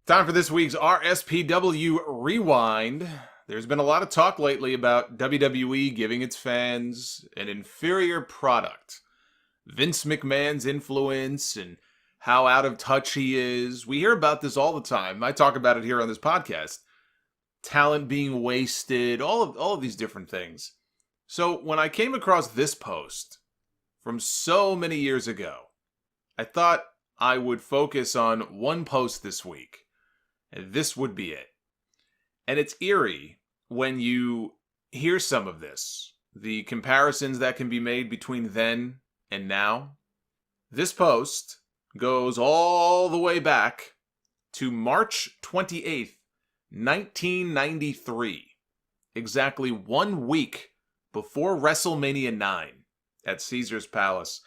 Time for this week's RSPW Rewind. There's been a lot of talk lately about WWE giving its fans an inferior product. Vince McMahon's influence and how out of touch he is. We hear about this all the time. I talk about it here on this podcast. Talent being wasted, all of these different things. So when I came across this post from so many years ago, I thought I would focus on one post this week. And this would be it. And it's eerie when you hear some of this. The comparisons that can be made between then and now. This post goes all the way back to March 28th, 1993. Exactly 1 week before WrestleMania 9 at Caesar's Palace.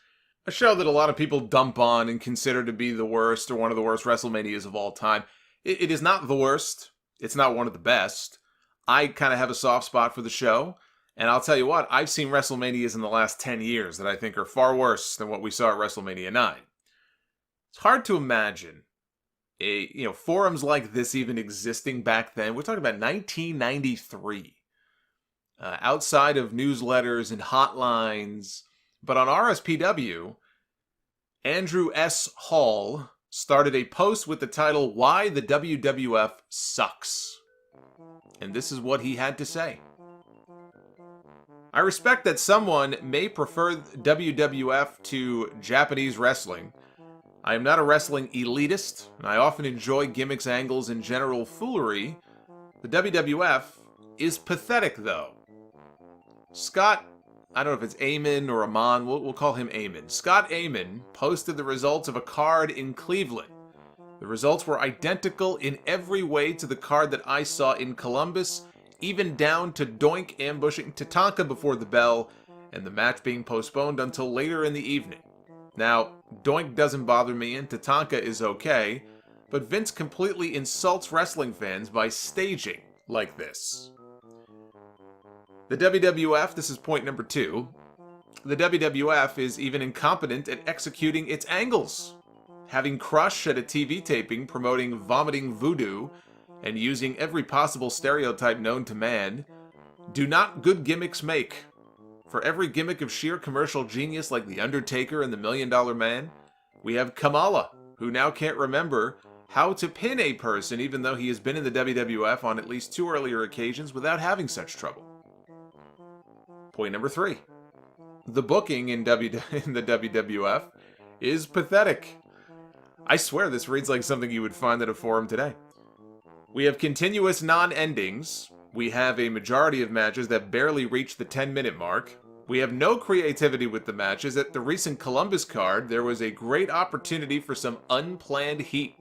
A show that a lot of people dump on and consider to be the worst or one of the worst WrestleManias of all time. It is not the worst. It's not one of the best. I kind of have a soft spot for the show. And I'll tell you what, I've seen WrestleManias in the last 10 years that I think are far worse than what we saw at WrestleMania 9. It's hard to imagine forums like this even existing back then. We're talking about 1993. Outside of newsletters and hotlines. But on RSPW, Andrew S. Hall started a post with the title, "Why the WWF Sucks." And this is what he had to say. I respect that someone may prefer WWF to Japanese wrestling. I am not a wrestling elitist, and I often enjoy gimmicks, angles, and general foolery. The WWF is pathetic, though. Scott, I don't know if it's Amon or Amon, we'll call him Amon. Scott Amon posted the results of a card in Cleveland. The results were identical in every way to the card that I saw in Columbus, even down to Doink ambushing Tatanka before the bell, and the match being postponed until later in the evening. Now, Doink doesn't bother me and Tatanka is okay, but Vince completely insults wrestling fans by staging like this. The WWF, this is point number 2, the WWF is even incompetent at executing its angles. Having Crush at a TV taping promoting vomiting voodoo and using every possible stereotype known to man, do not good gimmicks make. For every gimmick of sheer commercial genius like The Undertaker and the $1 Million Man, we have Kamala, who now can't remember how to pin a person even though he has been in the WWF on at least 2 earlier occasions without having such trouble. Point number 3. The booking in the WWF is pathetic. I swear this reads like something you would find at a forum today. We have continuous non-endings. We have a majority of matches that barely reach the 10-minute mark. We have no creativity with the matches. At the recent Columbus card, there was a great opportunity for some unplanned heat.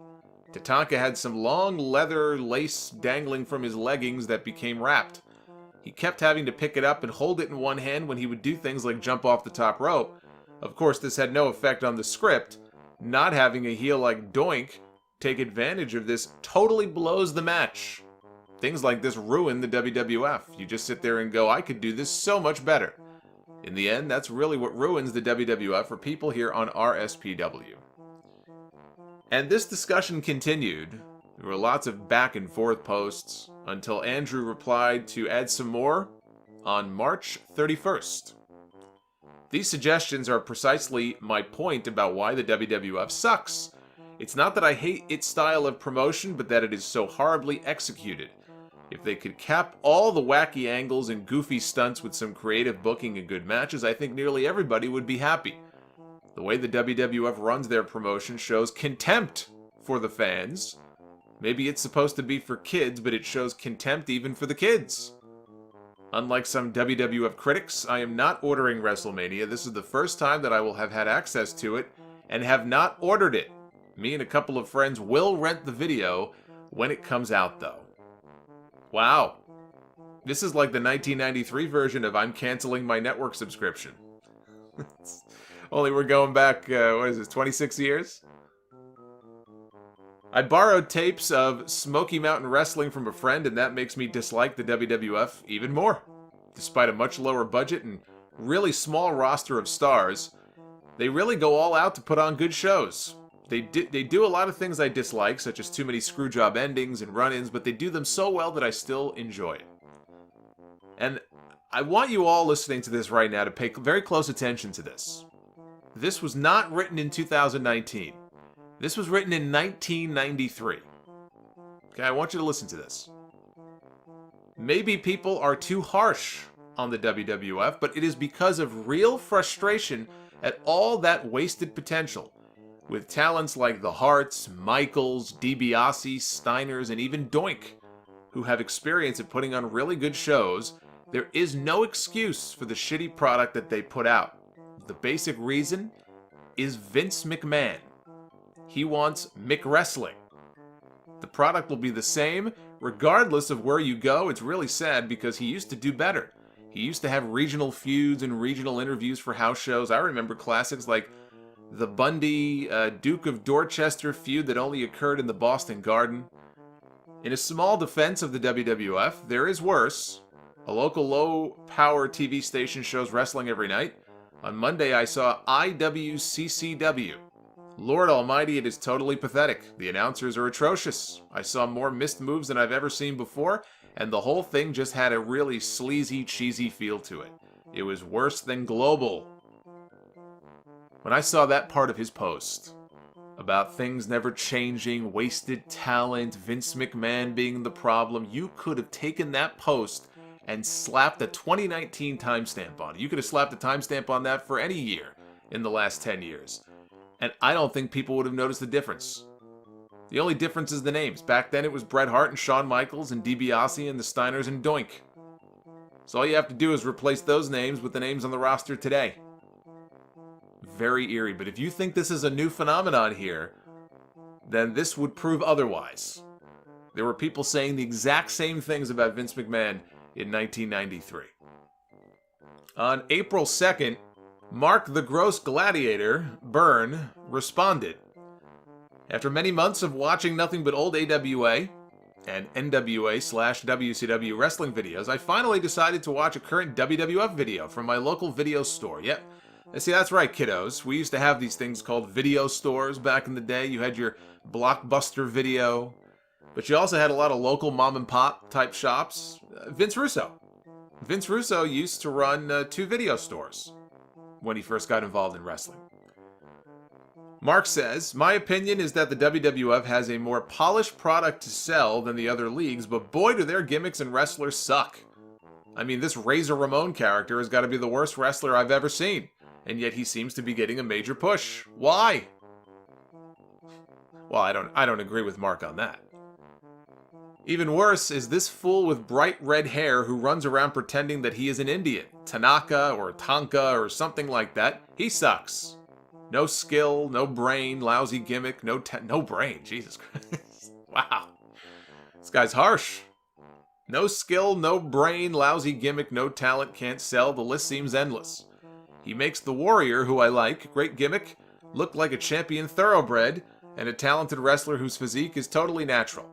Tatanka had some long leather lace dangling from his leggings that became wrapped. He kept having to pick it up and hold it in one hand when he would do things like jump off the top rope. Of course, this had no effect on the script. Not having a heel like Doink take advantage of this totally blows the match. Things like this ruin the WWF. You just sit there and go, I could do this so much better. In the end, that's really what ruins the WWF for people here on RSPW. And this discussion continued. There were lots of back and forth posts until Andrew replied to add some more on March 31st. These suggestions are precisely my point about why the WWF sucks. It's not that I hate its style of promotion, but that it is so horribly executed. If they could cap all the wacky angles and goofy stunts with some creative booking and good matches, I think nearly everybody would be happy. The way the WWF runs their promotion shows contempt for the fans. Maybe it's supposed to be for kids, but it shows contempt even for the kids. Unlike some WWF critics, I am not ordering WrestleMania. This is the first time that I will have had access to it and have not ordered it. Me and a couple of friends will rent the video when it comes out, though. Wow. This is like the 1993 version of I'm canceling my network subscription. Only we're going back, 26 years? I borrowed tapes of Smoky Mountain Wrestling from a friend, and that makes me dislike the WWF even more. Despite a much lower budget and really small roster of stars, they really go all out to put on good shows. They do a lot of things I dislike, such as too many screwjob endings and run-ins, but they do them so well that I still enjoy it. And I want you all listening to this right now to pay very close attention to this. This was not written in 2019. This was written in 1993. Okay, I want you to listen to this. Maybe people are too harsh on the WWF, but it is because of real frustration at all that wasted potential. With talents like the Harts, Michaels, DiBiase, Steiners, and even Doink, who have experience at putting on really good shows, there is no excuse for the shitty product that they put out. The basic reason is Vince McMahon. He wants McWrestling. The product will be the same regardless of where you go. It's really sad because he used to do better. He used to have regional feuds and regional interviews for house shows. I remember classics like the Bundy Duke of Dorchester feud that only occurred in the Boston Garden. In a small defense of the WWF, there is worse. A local low-power TV station shows wrestling every night. On Monday, I saw IWCCW. Lord Almighty, it is totally pathetic. The announcers are atrocious. I saw more missed moves than I've ever seen before, and the whole thing just had a really sleazy, cheesy feel to it. It was worse than Global. When I saw that part of his post, about things never changing, wasted talent, Vince McMahon being the problem, you could have taken that post and slapped a 2019 timestamp on it. You could have slapped a timestamp on that for any year in the last 10 years. And I don't think people would have noticed the difference. The only difference is the names. Back then it was Bret Hart and Shawn Michaels and DiBiase and the Steiners and Doink. So all you have to do is replace those names with the names on the roster today. Very eerie, but if you think this is a new phenomenon here, then this would prove otherwise. There were people saying the exact same things about Vince McMahon in 1993. On April 2nd, Mark the Gross Gladiator, Byrne, responded. After many months of watching nothing but old AWA and NWA/WCW wrestling videos, I finally decided to watch a current WWF video from my local video store. Yep. See, that's right, kiddos. We used to have these things called video stores back in the day. You had your Blockbuster Video, but you also had a lot of local mom and pop type shops. Vince Russo. Vince Russo used to run 2 video stores when he first got involved in wrestling. Mark says, my opinion is that the WWF has a more polished product to sell than the other leagues, but boy do their gimmicks and wrestlers suck. I mean, this Razor Ramon character has got to be the worst wrestler I've ever seen, and yet he seems to be getting a major push. Why? Well, I don't agree with Mark on that. Even worse is this fool with bright red hair who runs around pretending that he is an Indian. Tanaka or Tonka or something like that. He sucks. No skill, no brain, lousy gimmick, no brain. Jesus Christ. Wow. This guy's harsh. No skill, no brain, lousy gimmick, no talent, can't sell. The list seems endless. He makes the Warrior, who I like, great gimmick, look like a champion thoroughbred, and a talented wrestler whose physique is totally natural.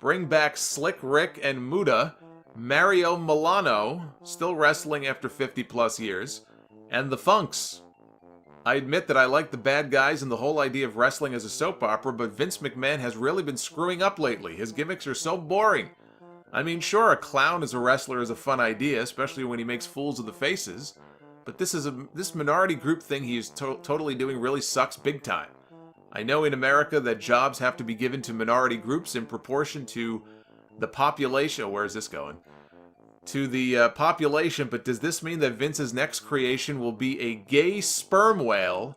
Bring back Slick Rick and Muda, Mario Milano, still wrestling after 50 plus years, and the Funks. I admit that I like the bad guys and the whole idea of wrestling as a soap opera, but Vince McMahon has really been screwing up lately. His gimmicks are so boring. I mean, sure, a clown as a wrestler is a fun idea, especially when he makes fools of the faces, but this minority group thing he is totally doing really sucks big time. I know in America that jobs have to be given to minority groups in proportion to the population. Where is this going? To the population, but does this mean that Vince's next creation will be a gay sperm whale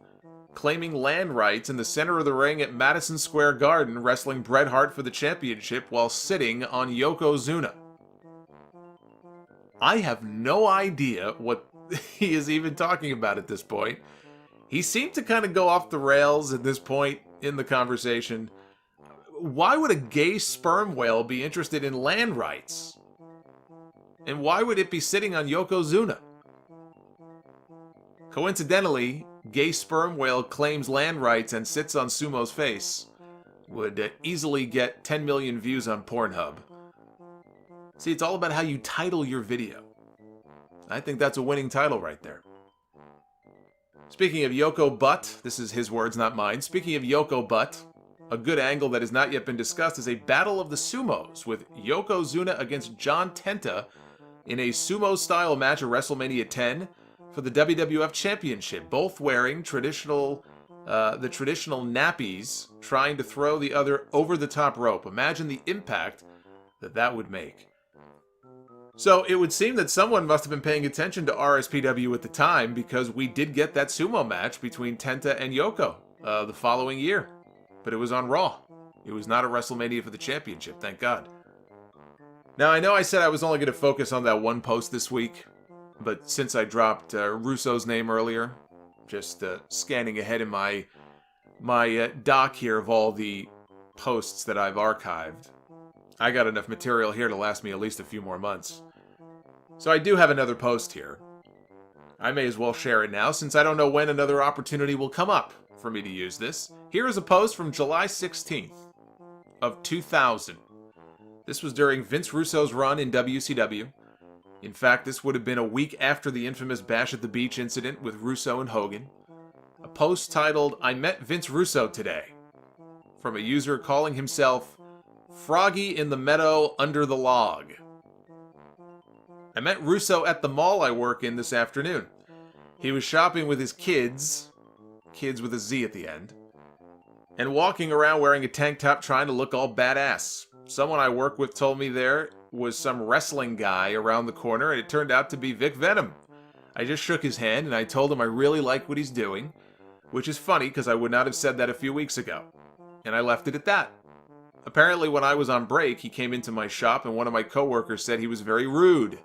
claiming land rights in the center of the ring at Madison Square Garden, wrestling Bret Hart for the championship while sitting on Yokozuna? I have no idea what he is even talking about at this point. He seemed to kind of go off the rails at this point in the conversation. Why would a gay sperm whale be interested in land rights? And why would it be sitting on Yokozuna? Coincidentally, gay sperm whale claims land rights and sits on Sumo's face. Would easily get 10 million views on Pornhub. See, it's all about how you title your video. I think that's a winning title right there. Speaking of Yoko Butt, this is his words, not mine. Speaking of Yoko Butt, a good angle that has not yet been discussed is a battle of the sumos with Yokozuna against John Tenta in a sumo-style match at WrestleMania 10 for the WWF Championship, both wearing the traditional nappies, trying to throw the other over the top rope. Imagine the impact that would make. So it would seem that someone must have been paying attention to RSPW at the time, because we did get that sumo match between Tenta and Yoko the following year. But it was on Raw. It was not a WrestleMania for the championship, thank God. Now, I know I said I was only going to focus on that one post this week, but since I dropped Russo's name earlier, just scanning ahead in my doc here of all the posts that I've archived, I got enough material here to last me at least a few more months. So I do have another post here. I may as well share it now, since I don't know when another opportunity will come up for me to use this. Here is a post from July 16th of 2000. This was during Vince Russo's run in WCW. In fact, this would have been a week after the infamous Bash at the Beach incident with Russo and Hogan. A post titled, "I met Vince Russo today," from a user calling himself Froggy in the Meadow Under the Log. I met Russo at the mall I work in this afternoon. He was shopping with his kids with a Z at the end, and walking around wearing a tank top trying to look all badass. Someone I work with told me there was some wrestling guy around the corner, and it turned out to be Vic Venom. I just shook his hand, and I told him I really like what he's doing, which is funny because I would not have said that a few weeks ago. And I left it at that. Apparently, when I was on break, he came into my shop, and one of my coworkers said he was very rude.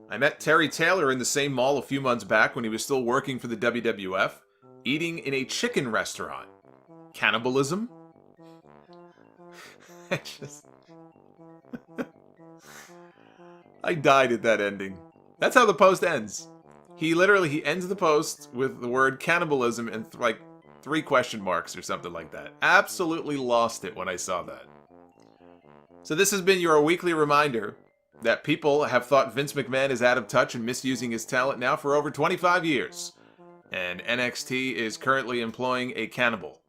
I met Terry Taylor in the same mall a few months back when he was still working for the WWF, eating in a chicken restaurant. Cannibalism? I died at that ending. That's how the post ends. He ends the post with the word cannibalism and like 3 question marks or something like that. Absolutely lost it when I saw that. So this has been your weekly reminder that people have thought Vince McMahon is out of touch and misusing his talent now for over 25 years. And NXT is currently employing a cannibal.